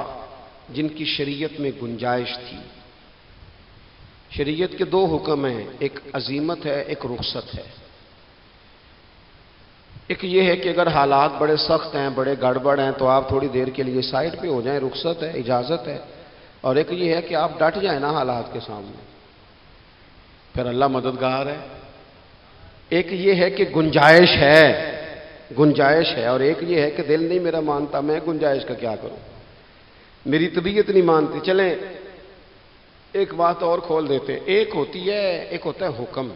جن کی شریعت میں گنجائش تھی. شریعت کے 2 حکم ہیں، ایک عزیمت ہے، ایک رخصت ہے. ایک یہ ہے کہ اگر حالات بڑے سخت ہیں، بڑے گڑبڑ ہیں تو آپ تھوڑی دیر کے لیے سائڈ پہ ہو جائیں، رخصت ہے، اجازت ہے. اور ایک یہ ہے کہ آپ ڈٹ جائیں نا حالات کے سامنے، پھر اللہ مددگار ہے. ایک یہ ہے کہ گنجائش ہے، اور ایک یہ ہے کہ دل نہیں میرا مانتا، میں گنجائش کا کیا کروں، میری طبیعت نہیں مانتی. چلیں ایک بات اور کھول دیتے ہیں. ایک ہوتا ہے حکم،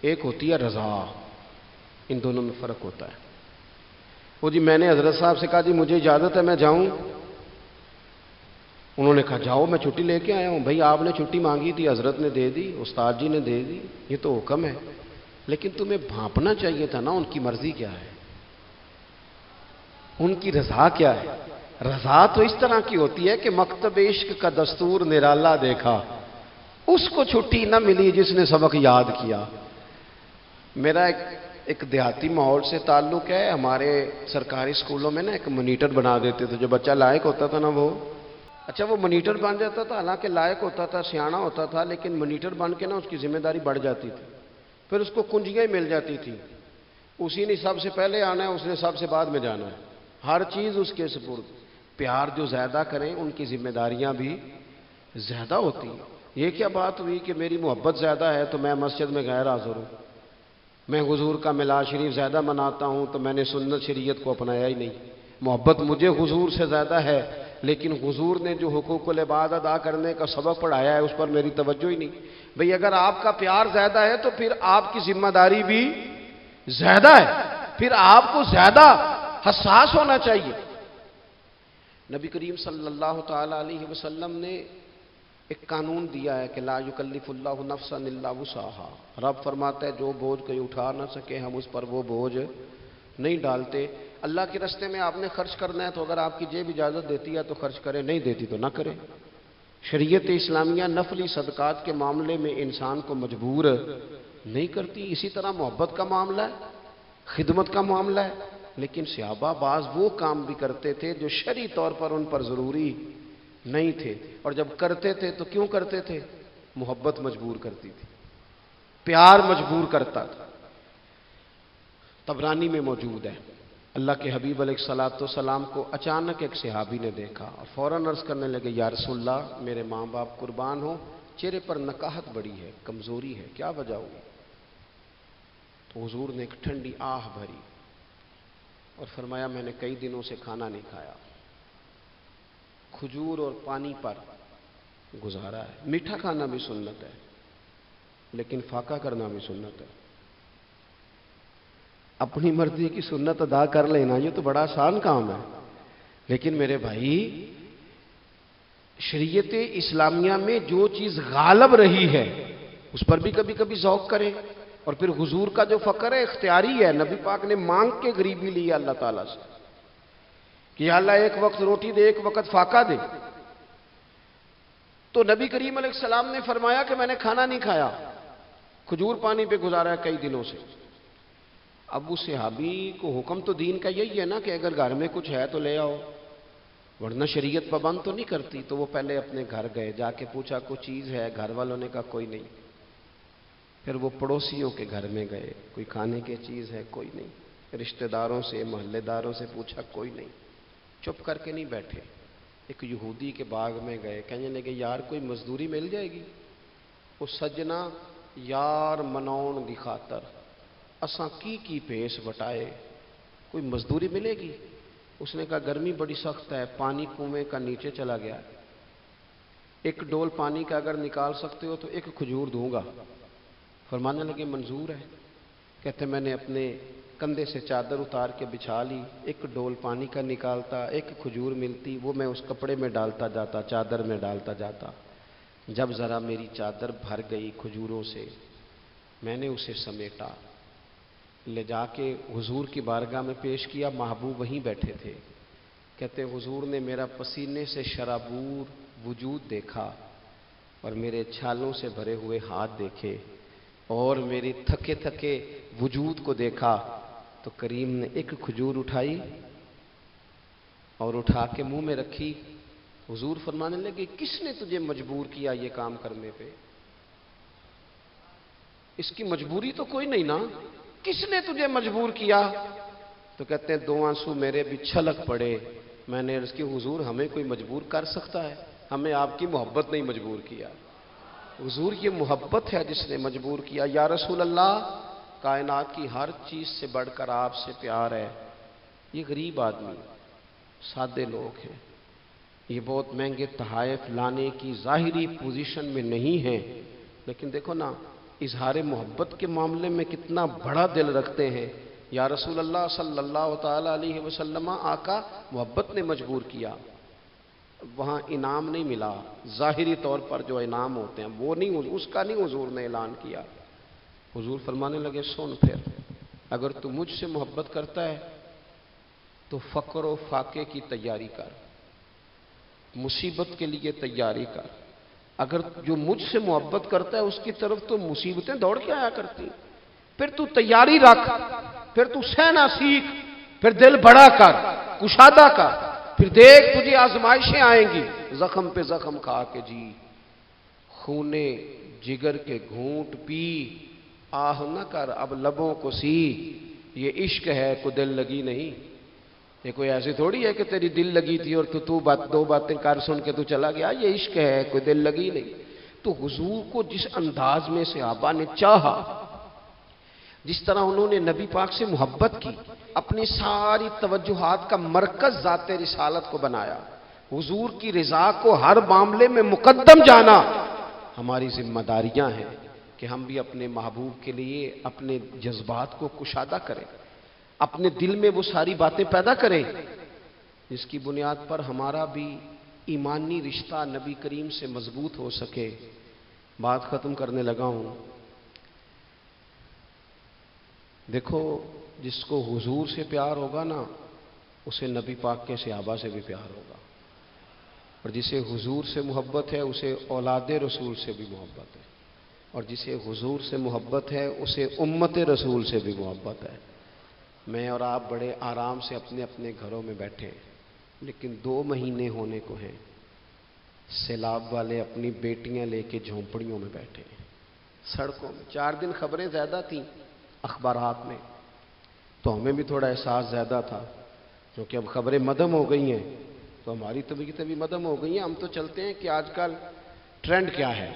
ایک ہوتی ہے رضا. ان دونوں میں فرق ہوتا ہے. وہ جی میں نے حضرت صاحب سے کہا جی مجھے اجازت ہے میں جاؤں، انہوں نے کہا جاؤ میں چھٹی لے کے آیا ہوں. بھائی آپ نے چھٹی مانگی تھی، حضرت نے دے دی، استاد جی نے دے دی، یہ تو حکم ہے، لیکن تمہیں بھانپنا چاہیے تھا نا ان کی مرضی کیا ہے، ان کی رضا کیا ہے. رضا تو اس طرح کی ہوتی ہے کہ مکتب عشق کا دستور نرالا دیکھا، اس کو چھٹی نہ ملی جس نے سبق یاد کیا۔ میرا ایک دیہاتی ماحول سے تعلق ہے۔ ہمارے سرکاری اسکولوں میں نا ایک مانیٹر بنا دیتے تھے، جو بچہ لائق ہوتا تھا نا وہ مانیٹر بن جاتا تھا، حالانکہ لائق ہوتا تھا، سیاںا ہوتا تھا، لیکن مانیٹر بن کے نا اس کی ذمہ داری بڑھ جاتی تھی، پھر اس کو کنجیاں ہی مل جاتی تھی، اسی نے سب سے پہلے آنا ہے، اس نے سب سے بعد میں جانا ہے، ہر چیز اس کے سپرد۔ پیار جو زیادہ کریں ان کی ذمہ داریاں بھی زیادہ ہوتی ہیں۔ یہ کیا بات ہوئی کہ میری محبت زیادہ ہے تو میں مسجد میں غیر حاضر ہوں، میں حضور کا میلاد شریف زیادہ مناتا ہوں تو میں نے سنت شریعت کو اپنایا ہی نہیں۔ محبت مجھے حضور سے زیادہ ہے، لیکن حضور نے جو حقوق العباد ادا کرنے کا سبق پڑھایا ہے اس پر میری توجہ ہی نہیں۔ بھئی اگر آپ کا پیار زیادہ ہے تو پھر آپ کی ذمہ داری بھی زیادہ ہے، پھر آپ کو زیادہ حساس ہونا چاہیے۔ نبی کریم صلی اللہ تعالی علیہ وسلم نے ایک قانون دیا ہے کہ لا یکلف اللہ نفسا الا وسعها۔ رب فرماتا ہے جو بوجھ کوئی اٹھا نہ سکے ہم اس پر وہ بوجھ نہیں ڈالتے۔ اللہ کے راستے میں آپ نے خرچ کرنا ہے تو اگر آپ کی جیب اجازت دیتی ہے تو خرچ کرے، نہیں دیتی تو نہ کرے۔ شریعت اسلامیہ نفلی صدقات کے معاملے میں انسان کو مجبور نہیں کرتی۔ اسی طرح محبت کا معاملہ ہے، خدمت کا معاملہ ہے، لیکن صحابہ بعض وہ کام بھی کرتے تھے جو شرعی طور پر ان پر ضروری نہیں تھے، اور جب کرتے تھے تو کیوں کرتے تھے؟ محبت مجبور کرتی تھی، پیار مجبور کرتا تھا۔ طبرانی میں موجود ہے، اللہ کے حبیب علیہ الصلوۃ والسلام کو اچانک ایک صحابی نے دیکھا اور فوراً عرض کرنے لگے یا رسول اللہ میرے ماں باپ قربان ہوں، چہرے پر نکاہت بڑی ہے، کمزوری ہے، کیا وجہ ہوئی؟ تو حضور نے ایک ٹھنڈی آہ بھری اور فرمایا میں نے کئی دنوں سے کھانا نہیں کھایا، کھجور اور پانی پر گزارا ہے۔ میٹھا کھانا بھی سنت ہے لیکن فاقہ کرنا بھی سنت ہے۔ اپنی مرضی کی سنت ادا کر لینا یہ تو بڑا آسان کام ہے، لیکن میرے بھائی شریعت اسلامیہ میں جو چیز غالب رہی ہے اس پر بھی کبھی کبھی ذوق کریں۔ اور پھر حضور کا جو فقر ہے اختیاری ہے، نبی پاک نے مانگ کے غریبی لی ہے اللہ تعالیٰ سے کہ یا اللہ ایک وقت روٹی دے، ایک وقت فاقہ دے۔ تو نبی کریم علیہ السلام نے فرمایا کہ میں نے کھانا نہیں کھایا، کھجور پانی پہ گزارا ہے کئی دنوں سے۔ اب اس صحابی کو حکم تو دین کا یہی ہے نا کہ اگر گھر میں کچھ ہے تو لے آؤ، ورنہ شریعت پابند تو نہیں کرتی۔ تو وہ پہلے اپنے گھر گئے، جا کے پوچھا کوئی چیز ہے؟ گھر والوں نے کہا کوئی نہیں۔ پھر وہ پڑوسیوں کے گھر میں گئے، کوئی کھانے کی چیز ہے؟ کوئی نہیں۔ رشتہ داروں سے، محلے داروں سے پوچھا، کوئی نہیں۔ چپ کر کے نہیں بیٹھے، ایک یہودی کے باغ میں گئے، کہنے لگے یار کوئی مزدوری مل جائے گی؟ وہ سجنا یار منون دی خاطر اساں کی پیش وٹائے، کوئی مزدوری ملے گی؟ اس نے کہا گرمی بڑی سخت ہے، پانی کنویں کا نیچے چلا گیا، ایک ڈول پانی کا اگر نکال سکتے ہو تو ایک کھجور دوں گا۔ فرمانے لگے منظور ہے۔ کہتے میں نے اپنے کندھے سے چادر اتار کے بچھا لی، ایک ڈول پانی کا نکالتا، ایک کھجور ملتی، وہ میں اس کپڑے میں ڈالتا جاتا، چادر میں ڈالتا جاتا۔ جب ذرا میری چادر بھر گئی کھجوروں سے، میں نے اسے سمیٹا، لے جا کے حضور کی بارگاہ میں پیش کیا۔ محبوب وہیں بیٹھے تھے۔ کہتے حضور نے میرا پسینے سے شرابور وجود دیکھا اور میرے چھالوں سے بھرے ہوئے ہاتھ دیکھے اور میری تھکے تھکے وجود کو دیکھا، تو کریم نے ایک کھجور اٹھائی اور اٹھا کے منہ میں رکھی۔ حضور فرمانے لگے کس نے تجھے مجبور کیا یہ کام کرنے پہ؟ اس کی مجبوری تو کوئی نہیں نا، کس نے تجھے مجبور کیا؟ تو کہتے ہیں دو آنسو میرے بھی چھلک پڑے۔ میں نے عرض کی حضور ہمیں کوئی مجبور کر سکتا ہے؟ ہمیں آپ کی محبت نہیں مجبور کیا، حضور یہ محبت ہے جس نے مجبور کیا۔ یا رسول اللہ کائنات کی ہر چیز سے بڑھ کر آپ سے پیار ہے۔ یہ غریب آدمی، سادے لوگ ہیں، یہ بہت مہنگے تحائف لانے کی ظاہری پوزیشن میں نہیں ہیں، لیکن دیکھو نا اظہار محبت کے معاملے میں کتنا بڑا دل رکھتے ہیں۔ یا رسول اللہ صلی اللہ تعالی علیہ وسلم آقا محبت نے مجبور کیا، وہاں انعام نہیں ملا، ظاہری طور پر جو انعام ہوتے ہیں وہ نہیں، اس کا نہیں حضور نے اعلان کیا۔ حضور فرمانے لگے سن پھر اگر تو مجھ سے محبت کرتا ہے تو فقر و فاقے کی تیاری کر، مصیبت کے لیے تیاری کر. اگر جو مجھ سے محبت کرتا ہے اس کی طرف تو مصیبتیں دوڑ کے آیا کرتی ہیں. پھر تو تیاری رکھ، پھر تو سہنا سیکھ، پھر دل بڑا کر، کشادہ کر، پھر دیکھ تجھے آزمائشیں آئیں گی. زخم پہ زخم کھا کے جی، خونے جگر کے گھونٹ پی، آہ نہ کر اب لبوں کو سی. یہ عشق ہے کوئی دل لگی نہیں. یہ کوئی ایسی تھوڑی ہے کہ تیری دل لگی تھی اور تو دو باتیں کر سن کے تو چلا گیا. یہ عشق ہے کوئی دل لگی نہیں. تو حضور کو جس انداز میں صحابہ نے چاہا، جس طرح انہوں نے نبی پاک سے محبت کی، اپنی ساری توجہات کا مرکز ذات رسالت کو بنایا، حضور کی رضا کو ہر معاملے میں مقدم جانا. ہماری ذمہ داریاں ہیں کہ ہم بھی اپنے محبوب کے لیے اپنے جذبات کو کشادہ کریں، اپنے دل میں وہ ساری باتیں پیدا کریں جس کی بنیاد پر ہمارا بھی ایمانی رشتہ نبی کریم سے مضبوط ہو سکے. بات ختم کرنے لگا ہوں. دیکھو، جس کو حضور سے پیار ہوگا نا، اسے نبی پاک کے صحابہ سے بھی پیار ہوگا، اور جسے حضور سے محبت ہے اسے اولاد رسول سے بھی محبت ہے، اور جسے حضور سے محبت ہے اسے امت رسول سے بھی محبت ہے. میں اور آپ بڑے آرام سے اپنے اپنے گھروں میں بیٹھے، لیکن 2 مہینے ہونے کو ہیں، سیلاب والے اپنی بیٹیاں لے کے جھونپڑیوں میں بیٹھے سڑکوں میں. 4 دن خبریں زیادہ تھیں اخبارات میں، تو ہمیں بھی تھوڑا احساس زیادہ تھا، کیونکہ اب خبریں مدھم ہو گئی ہیں تو ہماری طبیعتیں بھی مدھم ہو گئی ہیں. ہم تو چلتے ہیں کہ آج کل ٹرینڈ کیا ہے،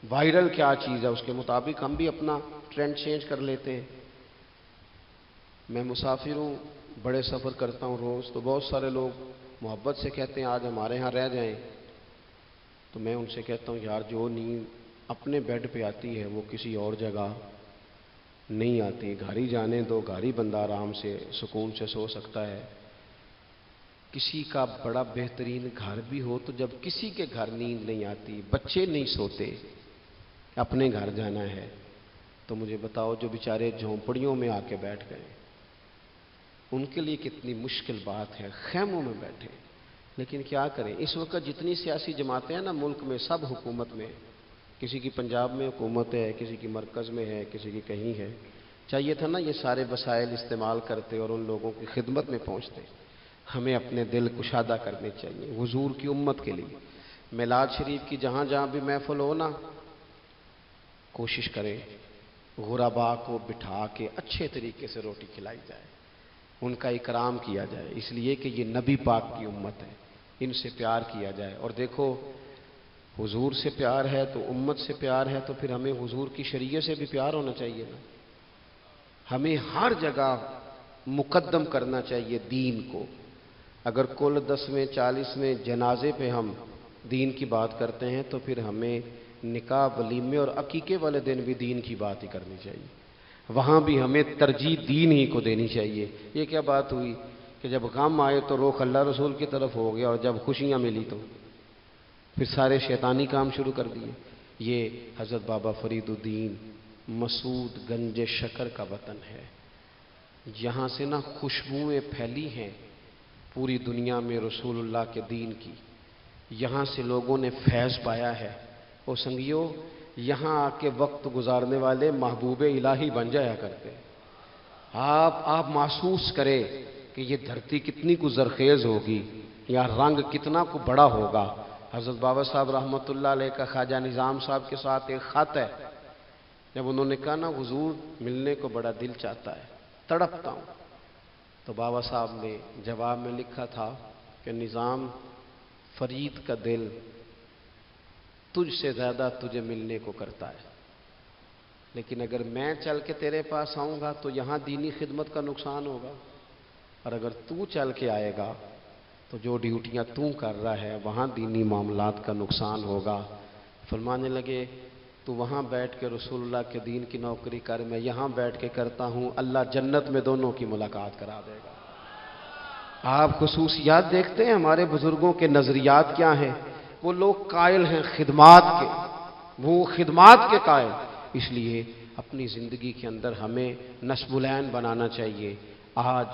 وائرل کیا چیز ہے، اس کے مطابق ہم بھی اپنا ٹرینڈ چینج کر لیتے ہیں. میں مسافر ہوں، بڑے سفر کرتا ہوں روز، تو بہت سارے لوگ محبت سے کہتے ہیں آج ہمارے ہاں رہ جائیں. تو میں ان سے کہتا ہوں یار، جو نیند اپنے بیڈ پہ آتی ہے وہ کسی اور جگہ نہیں آتی. گھر ہی جانے دو، گھر ہی بندہ آرام سے سکون سے سو سکتا ہے. کسی کا بڑا بہترین گھر بھی ہو تو جب کسی کے گھر نیند نہیں آتی، بچے نہیں سوتے، اپنے گھر جانا ہے، تو مجھے بتاؤ جو بیچارے جھونپڑیوں میں آ کے بیٹھ گئے ان کے لیے کتنی مشکل بات ہے، خیموں میں بیٹھے. لیکن کیا کریں، اس وقت جتنی سیاسی جماعتیں ہیں نا ملک میں، سب حکومت میں، کسی کی پنجاب میں حکومت ہے، کسی کی مرکز میں ہے، کسی کی کہیں ہے. چاہیے تھا نا یہ سارے وسائل استعمال کرتے اور ان لوگوں کی خدمت میں پہنچتے. ہمیں اپنے دل کشادہ کرنے چاہیے حضور کی امت کے لیے. میلاد شریف کی جہاں جہاں بھی محفل ہو نا، کوشش کریں غربا کو بٹھا کے اچھے طریقے سے روٹی کھلائی جائے، ان کا اکرام کیا جائے، اس لیے کہ یہ نبی پاک کی امت ہے، ان سے پیار کیا جائے. اور دیکھو، حضور سے پیار ہے تو امت سے پیار ہے، تو پھر ہمیں حضور کی شریعت سے بھی پیار ہونا چاہیے نا. ہمیں ہر جگہ مقدم کرنا چاہیے دین کو. اگر کل 10ویں 40ویں جنازے پہ ہم دین کی بات کرتے ہیں تو پھر ہمیں نکاح، ولیمے اور عقیقے والے دن بھی دین کی بات ہی کرنی چاہیے. وہاں بھی ہمیں ترجیح دین ہی کو دینی چاہیے. یہ کیا بات ہوئی کہ جب غم آئے تو رخ اللہ رسول کی طرف ہو گیا، اور جب خوشیاں ملی تو پھر سارے شیطانی کام شروع کر دیے. یہ حضرت بابا فرید الدین مسعود گنج شکر کا وطن ہے. یہاں سے نا خوشبوئیں پھیلی ہیں پوری دنیا میں رسول اللہ کے دین کی. یہاں سے لوگوں نے فیض پایا ہے. اور سنگیو، یہاں آ کے وقت گزارنے والے محبوب الہی بن جایا کرتے. آپ محسوس کریں کہ یہ دھرتی کتنی کو زرخیز ہوگی، یا رنگ کتنا کو بڑا ہوگا. حضرت بابا صاحب رحمۃ اللہ علیہ کا خواجہ نظام صاحب کے ساتھ ایک خط ہے. جب انہوں نے کہا نا حضور ملنے کو بڑا دل چاہتا ہے، تڑپتا ہوں، تو بابا صاحب نے جواب میں لکھا تھا کہ نظام، فرید کا دل تجھ سے زیادہ تجھے ملنے کو کرتا ہے، لیکن اگر میں چل کے تیرے پاس آؤں گا تو یہاں دینی خدمت کا نقصان ہوگا، اور اگر تو چل کے آئے گا تو جو ڈیوٹیاں تو کر رہا ہے وہاں دینی معاملات کا نقصان ہوگا. فرمانے لگے تو وہاں بیٹھ کے رسول اللہ کے دین کی نوکری کر، میں یہاں بیٹھ کے کرتا ہوں، اللہ جنت میں دونوں کی ملاقات کرا دے گا. آپ خصوصیات دیکھتے ہیں ہمارے بزرگوں کے نظریات کیا ہیں. وہ لوگ قائل ہیں خدمات کے، وہ خدمات کے قائل. اس لیے اپنی زندگی کے اندر ہمیں نصب العین بنانا چاہیے. آج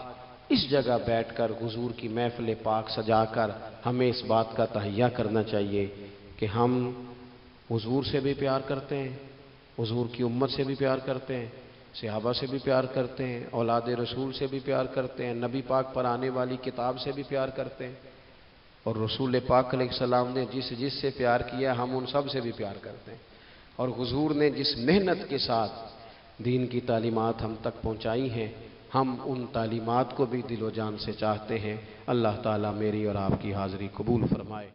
اس جگہ بیٹھ کر حضور کی محفل پاک سجا کر ہمیں اس بات کا تہیہ کرنا چاہیے کہ ہم حضور سے بھی پیار کرتے ہیں، حضور کی امت سے بھی پیار کرتے ہیں، صحابہ سے بھی پیار کرتے ہیں، اولاد رسول سے بھی پیار کرتے ہیں، نبی پاک پر آنے والی کتاب سے بھی پیار کرتے ہیں، اور رسول پاک علیہ السلام نے جس سے پیار کیا ہم ان سب سے بھی پیار کرتے ہیں، اور حضور نے جس محنت کے ساتھ دین کی تعلیمات ہم تک پہنچائی ہیں ہم ان تعلیمات کو بھی دل و جان سے چاہتے ہیں۔ اللہ تعالیٰ میری اور آپ کی حاضری قبول فرمائے۔